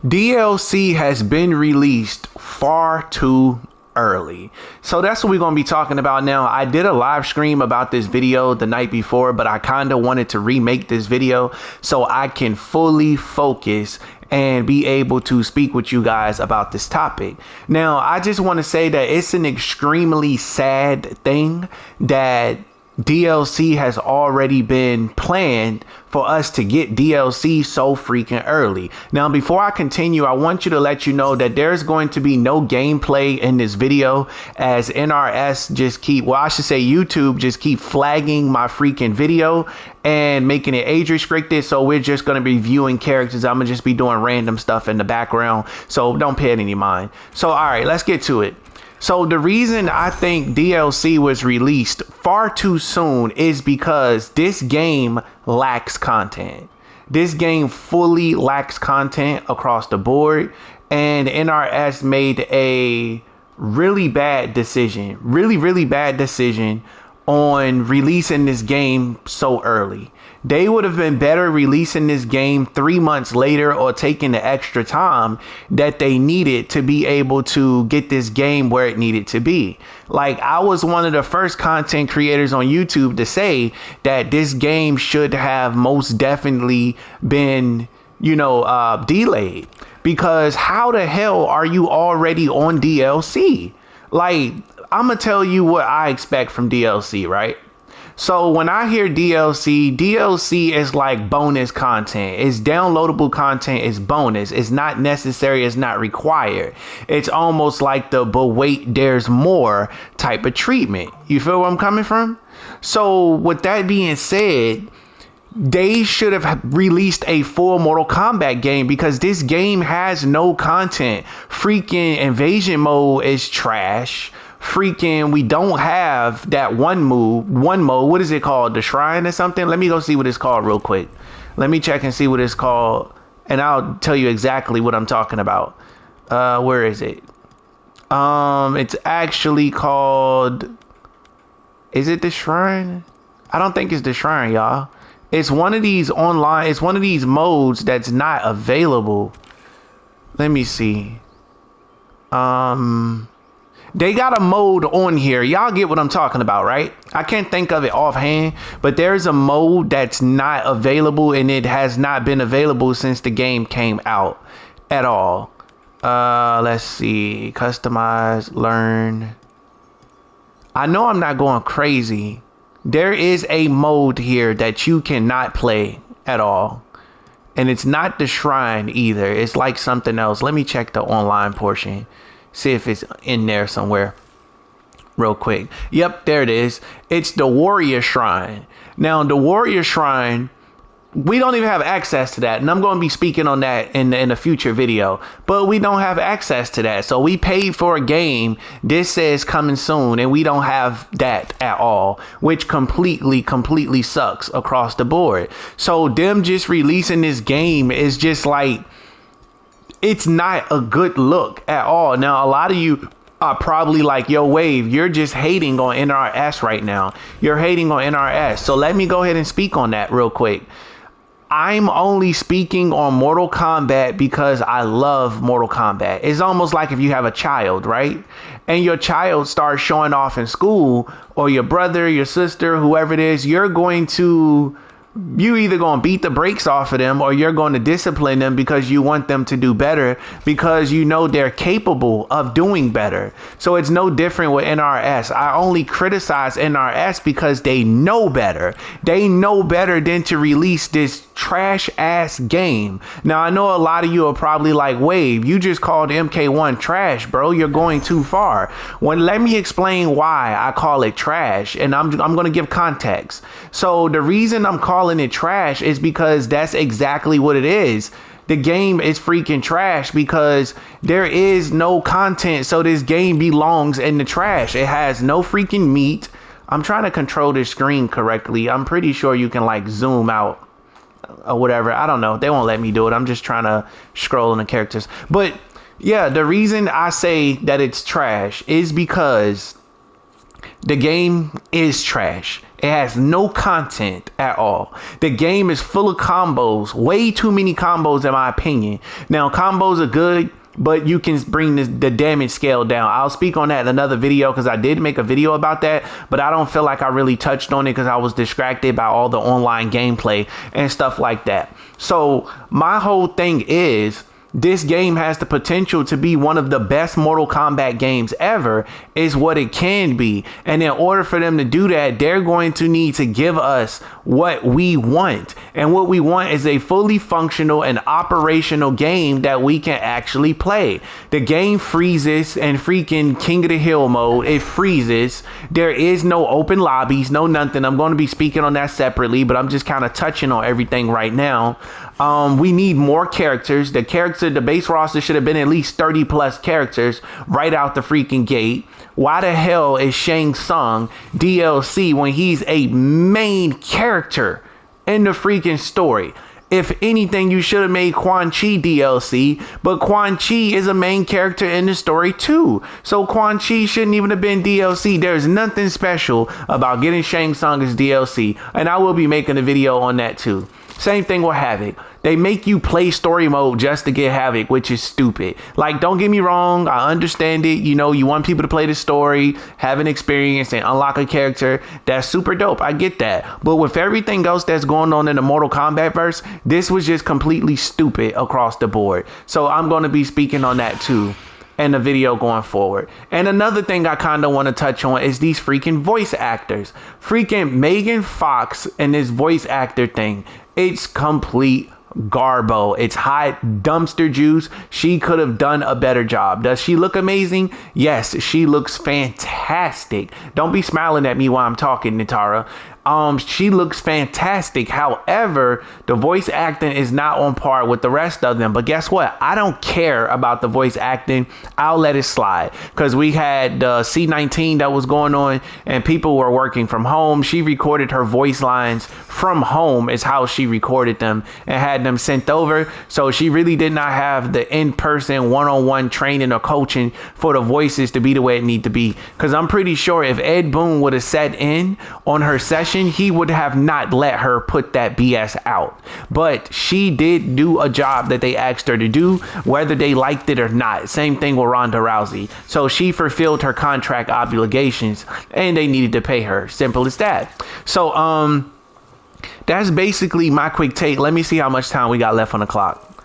DLC has been released far too early. So that's what we're going to be talking about now. I did a live stream about this video the night before, but I kind of wanted to remake this video so I can fully focus and be able to speak with you guys about this topic. Now, I just want to say that it's an extremely sad thing that DLC has already been planned for us to get DLC so freaking early. Now, before I continue, I want you to let you know that there's going to be no gameplay in this video, as NRS just keep, well, I should say YouTube just keep flagging my freaking video and making it age restricted. So we're just going to be viewing characters. I'm gonna just be doing random stuff in the background, so don't pay it any mind. So all right, let's get to it. So the reason I think DLC was released far too soon is because this game lacks content. This game fully lacks content across the board, and NRS made a really bad decision, really bad decision on releasing this game so early. They would have been better releasing this game 3 months later, or taking the extra time that they needed to be able to get this game where it needed to be. Like, I was one of the first content creators on YouTube to say that this game should have most definitely been, delayed, because how the hell are you already on DLC? Like, I'm gonna tell you what I expect from DLC, right? So when I hear DLC is like bonus content. It's downloadable content. It's bonus. It's not necessary. It's not required. It's almost like the but wait, there's more type of treatment. You feel where I'm coming from? So with that being said, they should have released a full Mortal Kombat game, because this game has no content. Freaking invasion mode is trash. Freaking, we don't have that one mode. What is it called? The shrine or something? Let me go see what it's called real quick. Let me check and see what it's called, and I'll tell you exactly what I'm talking about. Where is it? It's actually called, is it the shrine? I don't think it's the shrine, y'all. It's one of these online, it's one of these modes that's not available. Let me see. They got a mode on here. Y'all get what I'm talking about, right? I can't think of it offhand, but there's a mode that's not available, and it has not been available since the game came out at all. Let's see. Customize, learn. I know I'm not going crazy. There is a mode here that you cannot play at all. And it's not the shrine either. It's like something else. Let me check the online portion. See if it's in there somewhere real quick. Yep, there it is. It's the Warrior Shrine. Now, the Warrior Shrine, we don't even have access to that. And I'm going to be speaking on that in a future video. But we don't have access to that. So we paid for a game. This says coming soon, and we don't have that at all, which completely sucks across the board. So them just releasing this game is just like, it's not a good look at all. Now, a lot of you are probably like, yo, Wave, you're just hating on NRS right now. You're hating on NRS. So let me go ahead and speak on that real quick. I'm only speaking on Mortal Kombat because I love Mortal Kombat. It's almost like if you have a child, right? And your child starts showing off in school, or your brother, your sister, whoever it is, you either going to beat the brakes off of them, or you're going to discipline them because you want them to do better, because you know they're capable of doing better. So it's no different with NRS. I only criticize NRS because they know better. They know better than to release this trash ass game. Now, I know a lot of you are probably like, Wave, you just called MK1 trash, bro. You're going too far. Well, let me explain why I call it trash, and I'm going to give context. So the reason I'm calling it trash is because that's exactly what it is. The game is freaking trash because there is no content. So this game belongs in the trash. It has no freaking meat. I'm trying to control the screen correctly. I'm pretty sure you can like zoom out or whatever. I don't know. They won't let me do it. I'm just trying to scroll in the characters. But yeah, the reason I say that it's trash is because the game is trash. It has no content at all. The game is full of combos, way too many combos in my opinion. Now, combos are good, but you can bring the damage scale down. I'll speak on that in another video because I did make a video about that, but I don't feel like I really touched on it because I was distracted by all the online gameplay and stuff like that. So my whole thing is, this game has the potential to be one of the best Mortal Kombat games ever, is what it can be. And in order for them to do that, they're going to need to give us what we want. And what we want is a fully functional and operational game that we can actually play. The game freezes in freaking King of the Hill mode. It freezes. There is no open lobbies, no nothing. I'm going to be speaking on that separately, but I'm just kind of touching on everything right now. We need more characters. The base roster should have been at least 30 plus characters right out the freaking gate. Why the hell is Shang Tsung DLC when he's a main character in the freaking story? If anything, you should have made Quan Chi DLC, but Quan Chi is a main character in the story too. So Quan Chi shouldn't even have been DLC. There's nothing special about getting Shang Tsung as DLC, and I will be making a video on that too. Same thing with Havoc. They make you play story mode just to get Havoc, which is stupid. Like, don't get me wrong. I understand it. You know, you want people to play the story, have an experience, and unlock a character. That's super dope. I get that. But with everything else that's going on in the Mortal Kombat verse, this was just completely stupid across the board. So I'm going to be speaking on that too in the video going forward. And another thing I kind of want to touch on is these freaking voice actors. Freaking Megan Fox and this voice actor thing. It's complete garbo. It's hot dumpster juice. She could have done a better job. Does she look amazing? Yes, she looks fantastic. Don't be smiling at me while I'm talking, Nitara. She looks fantastic. However, the voice acting is not on par with the rest of them. But guess what? I don't care about the voice acting. I'll let it slide because we had C19 that was going on and people were working from home. She recorded her voice lines from home is how she recorded them and had them sent over. So she really did not have the in-person one-on-one training or coaching for the voices to be the way it need to be. Because I'm pretty sure if Ed Boon would have sat in on her session, he would have not let her put that BS out. But she did do a job that they asked her to do, whether they liked it or not. Same thing with Ronda Rousey. So she fulfilled her contract obligations and they needed to pay her. Simple as that. So that's basically my quick take. Let me see how much time we got left on the clock.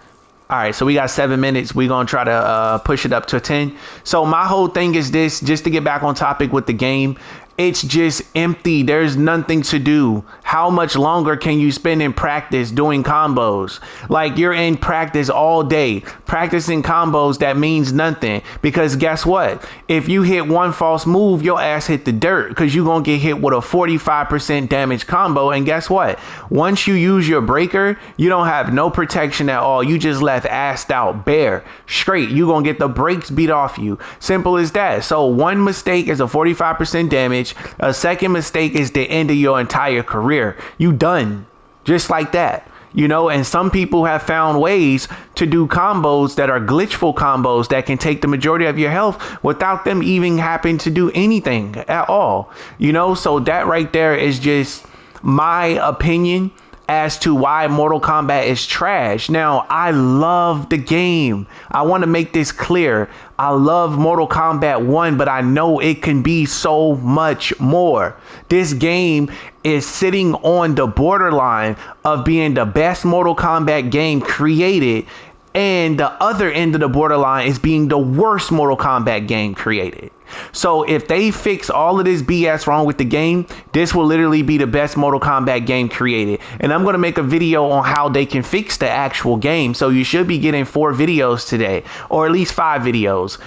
All right, so we got 7 minutes. We're going to try to push it up to 10. So my whole thing is this, just to get back on topic with the game. It's just empty. There's nothing to do. How much longer can you spend in practice doing combos? Like, you're in practice all day practicing combos that means nothing, because guess what? If you hit one false move, your ass hit the dirt because you're going to get hit with a 45% damage combo. And guess what? Once you use your breaker, you don't have no protection at all. You just left assed out bare straight. You're going to get the brakes beat off you. Simple as that. So one mistake is a 45% damage. A second mistake is the end of your entire career. You done. Just like that. You know, and some people have found ways to do combos that are glitchful combos that can take the majority of your health without them even having to do anything at all. You know, so that right there is just my opinion as to why Mortal Kombat is trash. Now, I love the game. I want to make this clear. I love Mortal Kombat 1, but I know it can be so much more. This game is sitting on the borderline of being the best Mortal Kombat game created, and the other end of the borderline is being the worst Mortal Kombat game created. So if they fix all of this BS wrong with the game, this will literally be the best Mortal Kombat game created. And I'm going to make a video on how they can fix the actual game. So you should be getting 4 videos today, or at least 5 videos.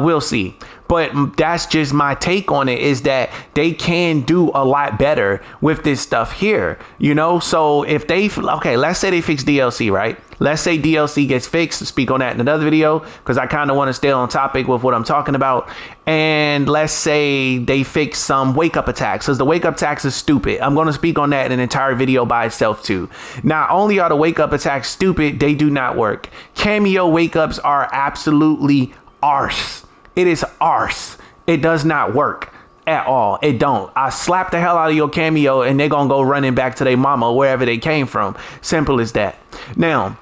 We'll see. But that's just my take on it, is that they can do a lot better with this stuff here, you know? So if they, okay, let's say they fix DLC, right? Let's say DLC gets fixed. Speak on that in another video, because I kind of want to stay on topic with what I'm talking about. And let's say they fix some wake up attacks, because the wake up attacks is stupid. I'm going to speak on that in an entire video by itself too. Not only are the wake up attacks stupid, they do not work. Cameo wake ups are absolutely arse. It is arse. It does not work at all. It don't. I slap the hell out of your cameo and they're gonna go running back to their mama, wherever they came from. Simple as that. Now,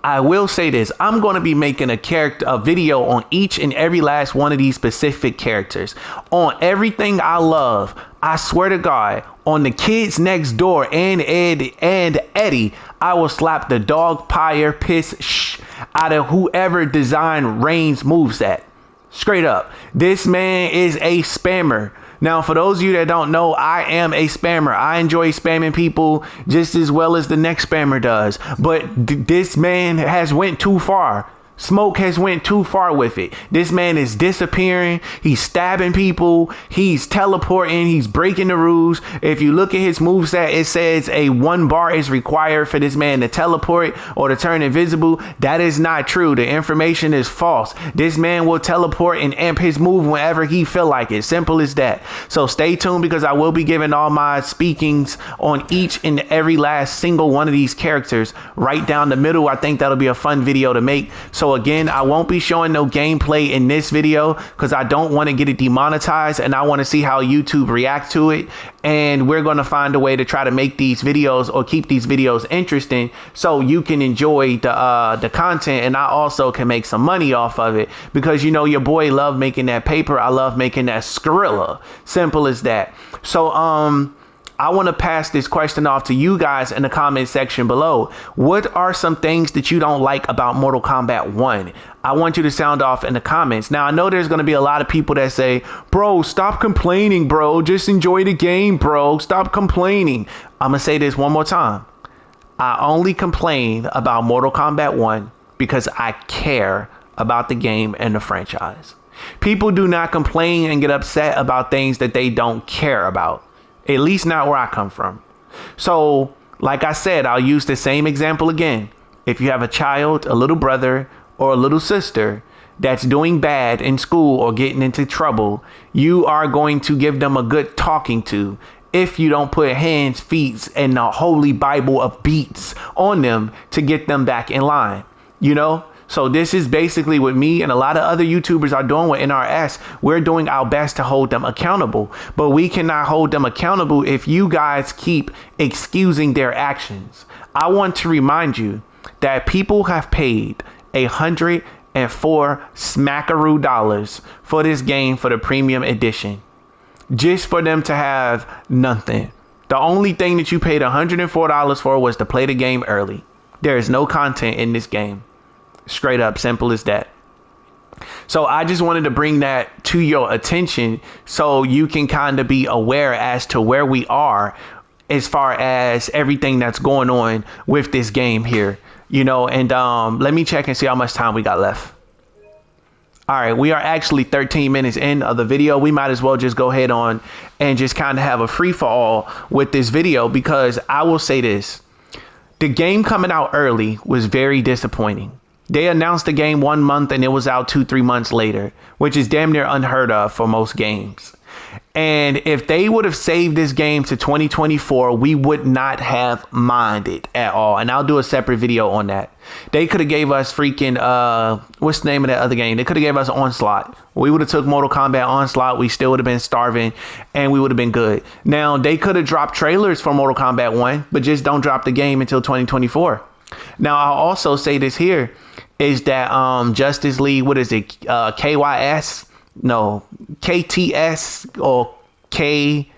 I will say this. I'm going to be making a video on each and every last one of these specific characters. On everything I love, I swear to God, on the kids next door and Ed and Eddie, I will slap the dog pyre piss out of whoever designed Reigns moveset. Straight up. This man is a spammer. Now, for those of you that don't know, I am a spammer. I enjoy spamming people just as well as the next spammer does. But this man has went too far. Smoke has went too far with it. This man is disappearing. He's stabbing people. He's teleporting. He's breaking the rules. If you look at his moveset, it says a 1 bar is required for this man to teleport or to turn invisible. That is not true. The information is false. This man will teleport and amp his move whenever he feel like it. Simple as that. So stay tuned, because I will be giving all my speakings on each and every last single one of these characters right down the middle. I think that'll be a fun video to make. So again, I won't be showing no gameplay in this video because I don't want to get it demonetized, and I want to see how YouTube react to it. And we're going to find a way to try to make these videos or keep these videos interesting so you can enjoy the content, and I also can make some money off of it, because you know your boy love making that paper. I love making that Skrilla. Simple as that. So I want to pass this question off to you guys in the comment section below. What are some things that you don't like about Mortal Kombat 1? I want you to sound off in the comments. Now, I know there's going to be a lot of people that say, bro, stop complaining, bro. Just enjoy the game, bro. Stop complaining. I'm going to say this one more time. I only complain about Mortal Kombat 1 because I care about the game and the franchise. People do not complain and get upset about things that they don't care about. At least not where I come from. So, like I said, I'll use the same example again. If you have a child, a little brother, or a little sister that's doing bad in school or getting into trouble, you are going to give them a good talking to if you don't put hands, feet, and the holy Bible of beats on them to get them back in line, you know? So this is basically what me and a lot of other YouTubers are doing with NRS. We're doing our best to hold them accountable, but we cannot hold them accountable if you guys keep excusing their actions. I want to remind you that people have paid $104 smackaroo dollars for this game for the premium edition, just for them to have nothing. The only thing that you paid $104 for was to play the game early. There is no content in this game. Straight up, simple as that. So I just wanted to bring that to your attention so you can kind of be aware as to where we are as far as everything that's going on with this game here, you know. And let me check and see how much time we got left. All right, we are actually 13 minutes in of the video. We might as well just go ahead on and just kind of have a free for all with this video, because I will say this. The game coming out early was very disappointing. They announced the game 1 month and it was out 2-3 months later, which is damn near unheard of for most games. And if they would have saved this game to 2024, we would not have minded at all. And I'll do a separate video on that. They could have gave us freaking, what's the name of that other game? They could have gave us Onslaught. We would have took Mortal Kombat Onslaught. We still would have been starving and we would have been good. Now, they could have dropped trailers for Mortal Kombat 1, but just don't drop the game until 2024. Now, I'll also say this here is that Justice League, what is it? KYS? No, KTS or KTJL.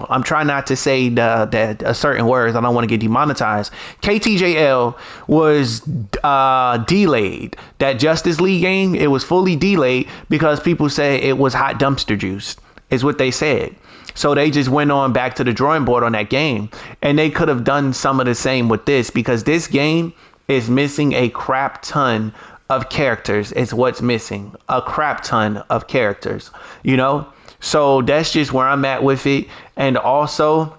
I'm trying not to say the certain words. I don't want to get demonetized. KTJL was delayed. That Justice League game, it was fully delayed because people say it was hot dumpster juice, is what they said. So they just went on back to the drawing board on that game, and they could have done some of the same with this, because this game is missing a crap ton of characters. Is what's missing, a crap ton of characters, you know. So that's just where I'm at with it. And also,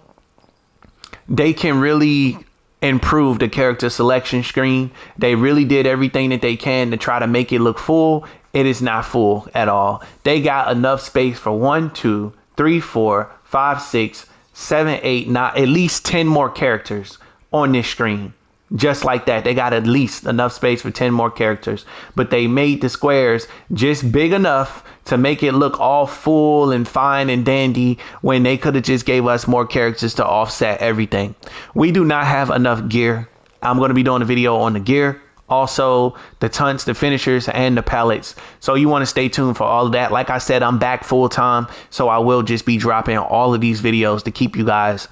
they can really improve the character selection screen. They really did everything that they can to try to make it look full. It is not full at all. They got enough space for 1, 2, 3, 4, 5, 6, 7, 8, 9, at least 10 more characters on this screen. Just like that, they got at least enough space for 10 more characters, but they made the squares just big enough to make it look all full and fine and dandy when they could have just gave us more characters to offset everything. We do not have enough gear. I'm going to be doing a video on the gear, also the tunts, the finishers, and the pellets. So you want to stay tuned for all of that. Like I said, I'm back full time, so I will just be dropping all of these videos to keep you guys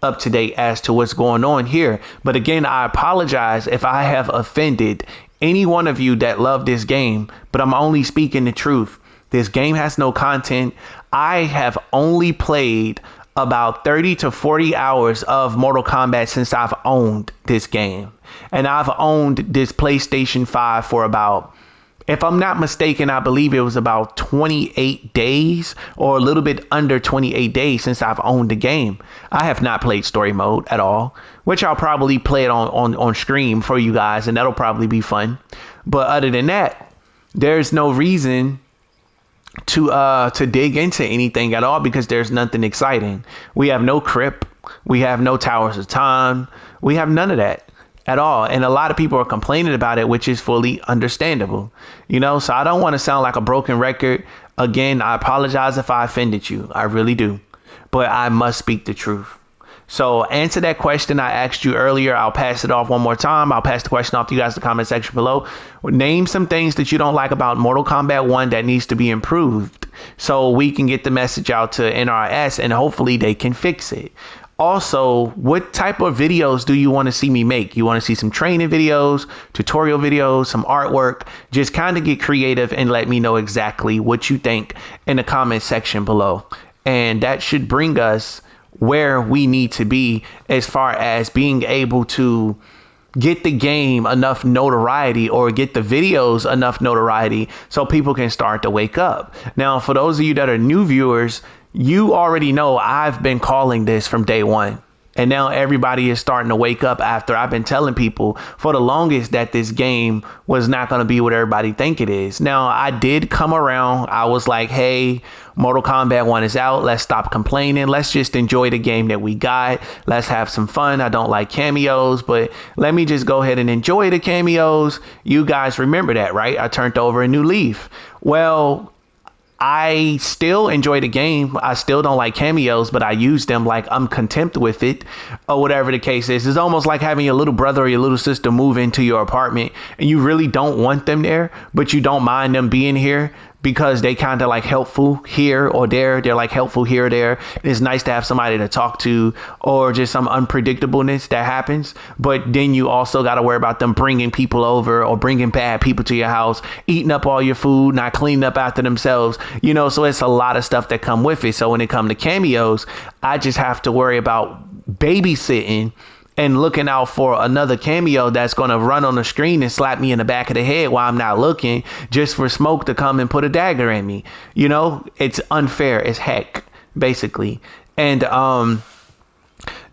up to date as to what's going on here. But again, I apologize if I have offended any one of you that love this game, but I'm only speaking the truth. This game has no content. I have only played about 30 to 40 hours of Mortal Kombat since I've owned this game. And I've owned this PlayStation 5 for about, if I'm not mistaken, I believe it was about 28 days or a little bit under 28 days since I've owned the game. I have not played story mode at all, which I'll probably play it on stream for you guys, and that'll probably be fun. But other than that, there's no reason to dig into anything at all because there's nothing exciting. We have no Crypt. We have no Towers of Time. We have none of that at all. And a lot of people are complaining about it, which is fully understandable, you know, so I don't want to sound like a broken record. Again, I apologize if I offended you. I really do. But I must speak the truth. So answer that question I asked you earlier. I'll pass it off one more time. I'll pass the question off to you guys in the comment section below. Name some things that you don't like about Mortal Kombat 1 that needs to be improved so we can get the message out to NRS and hopefully they can fix it. Also, what type of videos do you want to see me make? You want to see some training videos, tutorial videos, some artwork? Just kind of get creative and let me know exactly what you think in the comment section below. And that should bring us where we need to be as far as being able to get the game enough notoriety or get the videos enough notoriety so people can start to wake up. Now, for those of you that are new viewers, you already know I've been calling this from day one. And now everybody is starting to wake up after I've been telling people for the longest that this game was not going to be what everybody think it is. Now, I did come around. I was like, hey, Mortal Kombat 1 is out. Let's stop complaining. Let's just enjoy the game that we got. Let's have some fun. I don't like cameos, but let me just go ahead and enjoy the cameos. You guys remember that, right? I turned over a new leaf. Well, I still enjoy the game. I still don't like cameos, but I use them like I'm content with it or whatever the case is. It's almost like having your little brother or your little sister move into your apartment and you really don't want them there, but you don't mind them being here because they kind of like helpful here or there. They're like helpful here or there. It's nice to have somebody to talk to or just some unpredictableness that happens. But then you also got to worry about them bringing people over or bringing bad people to your house, eating up all your food, not cleaning up after themselves, you know, so it's a lot of stuff that come with it. So when it comes to cameos, I just have to worry about babysitting and looking out for another cameo that's going to run on the screen and slap me in the back of the head while I'm not looking just for Smoke to come and put a dagger in me. You know, it's unfair as heck, basically. And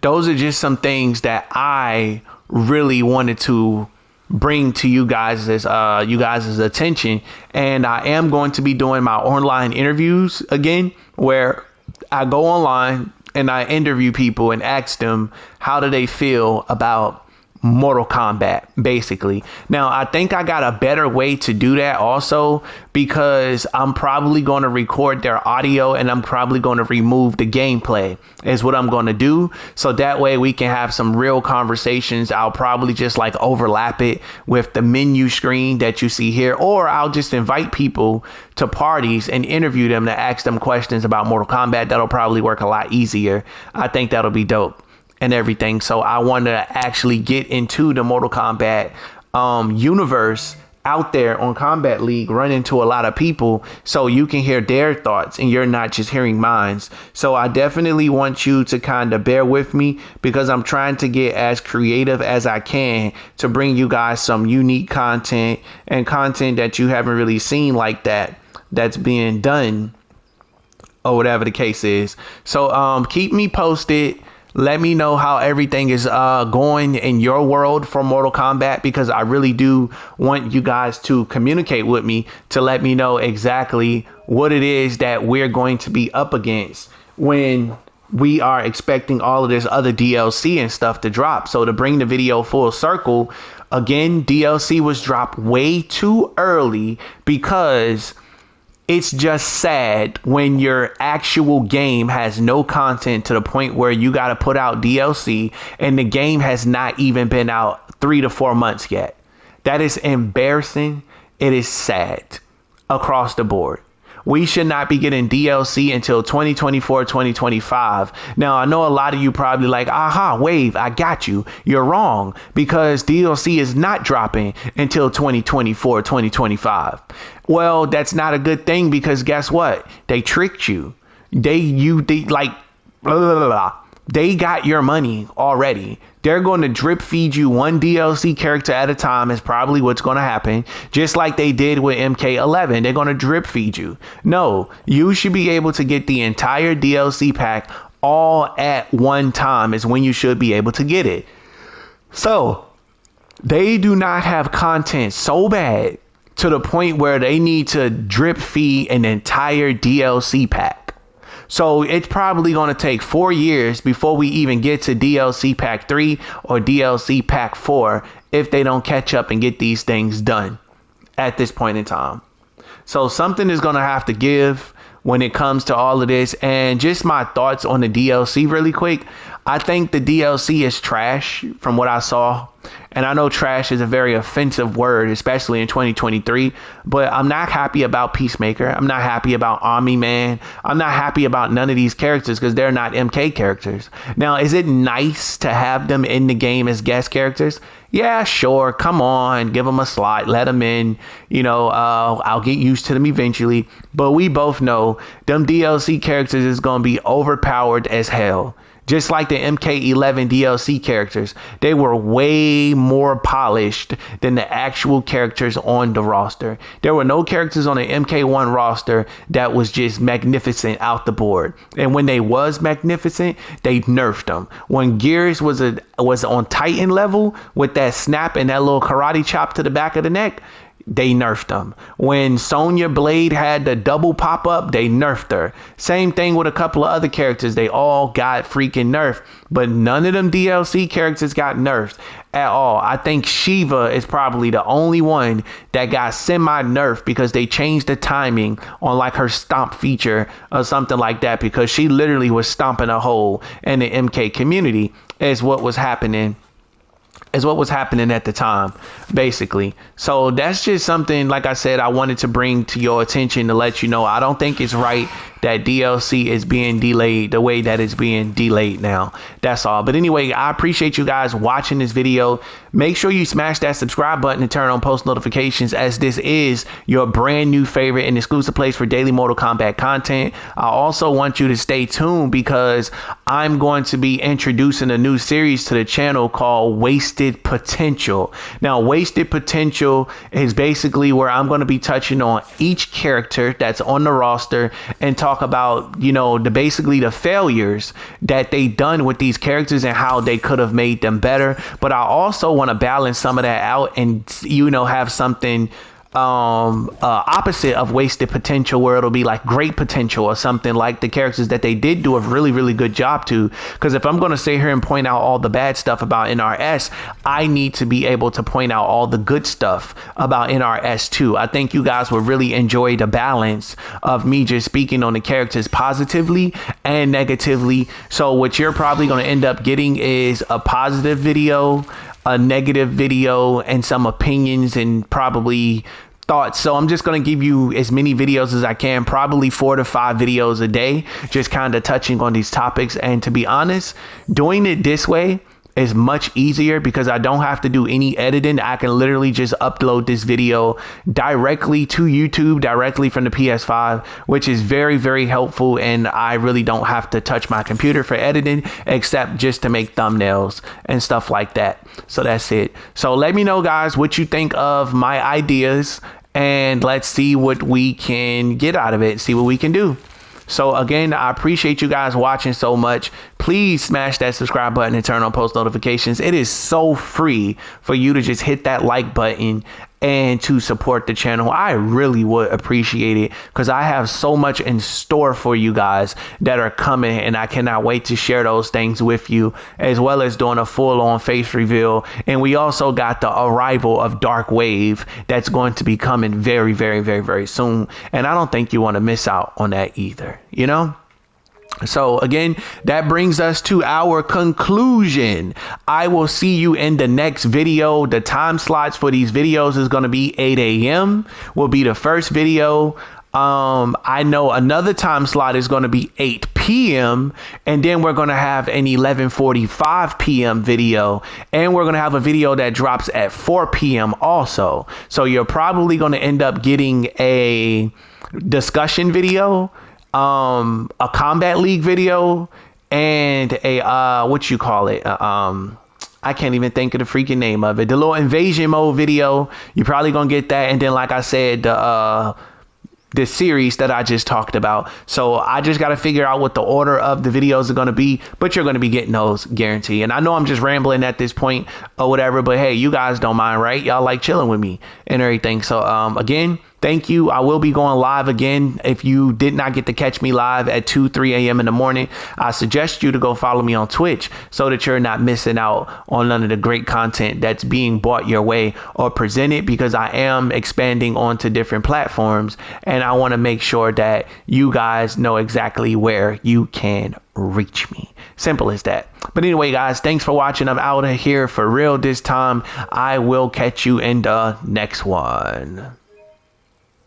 those are just some things that I really wanted to bring to you guys' attention. And I am going to be doing my online interviews again, where I go online and I interview people and ask them how do they feel about Mortal Kombat, basically. Now, I think I got a better way to do that also because I'm probably going to record their audio and I'm probably going to remove the gameplay is what I'm going to do. So that way we can have some real conversations. I'll probably just like overlap it with the menu screen that you see here, or I'll just invite people to parties and interview them to ask them questions about Mortal Kombat. That'll probably work a lot easier. I think that'll be dope and everything. So I want to actually get into the Mortal Kombat universe out there on Combat League, run into a lot of people so you can hear their thoughts and you're not just hearing mine. So I definitely want you to kind of bear with me because I'm trying to get as creative as I can to bring you guys some unique content and content that you haven't really seen like that's being done or whatever the case is. So keep me posted. Let me know how everything is going in your world for Mortal Kombat, because I really do want you guys to communicate with me to let me know exactly what it is that we're going to be up against when we are expecting all of this other DLC and stuff to drop. So to bring the video full circle, again, DLC was dropped way too early because It's just sad when your actual game has no content to the point where you got to put out DLC and the game has not even been out 3 to 4 months yet. That is embarrassing. It is sad across the board. We should not be getting DLC until 2024, 2025. Now, I know a lot of you probably like, aha, Wave, I got you. You're wrong, because DLC is not dropping until 2024, 2025. Well, that's not a good thing, because guess what? They tricked you. They like, blah, blah, blah, blah. They got your money already. They're going to drip feed you one DLC character at a time is probably what's going to happen. Just like they did with MK11. They're going to drip feed you. No, you should be able to get the entire DLC pack all at one time is when you should be able to get it. So they do not have content so bad to the point where they need to drip feed an entire DLC pack. So it's probably going to take 4 years before we even get to DLC Pack 3 or DLC Pack 4 if they don't catch up and get these things done at this point in time. So something is going to have to give when it comes to all of this. And just my thoughts on the DLC really quick. I think the DLC is trash from what I saw. And I know trash is a very offensive word, especially in 2023. But I'm not happy about Peacemaker. I'm not happy about Army Man. I'm not happy about none of these characters because they're not MK characters. Now, is it nice to have them in the game as guest characters? Yeah, sure. Come on. Give them a slot. Let them in. You know, I'll get used to them eventually. But we both know them DLC characters is going to be overpowered as hell. Just like the MK11 DLC characters, they were way more polished than the actual characters on the roster. There were no characters on the MK1 roster that was just magnificent out the board. And when they was magnificent, they nerfed them. When Gears was on Titan level with that snap and that little karate chop to the back of the neck, they nerfed them. When Sonya Blade had the double pop up, they nerfed her. Same thing with a couple of other characters. They all got freaking nerfed, but none of them DLC characters got nerfed at all. I think Shiva is probably the only one that got semi-nerfed because they changed the timing on like her stomp feature or something like that, because she literally was stomping a hole in the MK community is what was happening at the time, basically. So that's just something, like I said, I wanted to bring to your attention to let you know. I don't think it's right that DLC is being delayed the way that it's being delayed now. That's all. But anyway, I appreciate you guys watching this video. Make sure you smash that subscribe button and turn on post notifications, as this is your brand new favorite and exclusive place for daily Mortal Kombat content. I also want you to stay tuned because I'm going to be introducing a new series to the channel called Wasted Potential. Now, Wasted Potential is basically where I'm going to be touching on each character that's on the roster and talk about, you know, basically the failures that they done with these characters and how they could have made them better. But I also want to balance some of that out and, you know, have something opposite of Wasted Potential, where it'll be like great potential or something, like the characters that they did do a really, really good job to. Because if I'm going to sit here and point out all the bad stuff about NRS, I need to be able to point out all the good stuff about NRS too. I think you guys will really enjoy the balance of me just speaking on the characters positively and negatively. So what you're probably going to end up getting is a positive video, a negative video, and some opinions and probably thoughts. So I'm just going to give you as many videos as I can, probably 4 to 5 videos a day, just kind of touching on these topics. And to be honest, doing it this way is much easier because I don't have to do any editing. I can literally just upload this video directly to YouTube, directly from the PS5, which is very, very helpful. And I really don't have to touch my computer for editing, except just to make thumbnails and stuff like that. So that's it. So let me know, guys, what you think of my ideas, and let's see what we can get out of it, see what we can do. So again, I appreciate you guys watching so much. Please smash that subscribe button and turn on post notifications. It is so free for you to just hit that like button and to support the channel. I really would appreciate it, because I have so much in store for you guys that are coming, and I cannot wait to share those things with you, as well as doing a full-on face reveal. And we also got the arrival of Dark Wave that's going to be coming very, very, very, very soon, and I don't think you want to miss out on that either, you know? So again, that brings us to our conclusion. I will see you in the next video. The time slots for these videos is going to be 8 a.m. will be the first video. I know another time slot is going to be 8 p.m. and then we're going to have an 11:45 p.m. video, and we're going to have a video that drops at 4 p.m. also. So you're probably going to end up getting a discussion video, a Combat League video, and a what you call it, I can't even think of the freaking name of it, the little invasion mode video. You're probably gonna get that, and then like I said, the series that I just talked about. So I just got to figure out what the order of the videos are going to be, but you're going to be getting those, guaranteed. And I know I'm just rambling at this point or whatever, but hey, you guys don't mind, right? Y'all like chilling with me and everything. So again, thank you. I will be going live again. If you did not get to catch me live at 3 a.m. in the morning, I suggest you to go follow me on Twitch so that you're not missing out on none of the great content that's being brought your way or presented, because I am expanding onto different platforms, and I want to make sure that you guys know exactly where you can reach me. Simple as that. But anyway, guys, thanks for watching. I'm out of here for real this time. I will catch you in the next one.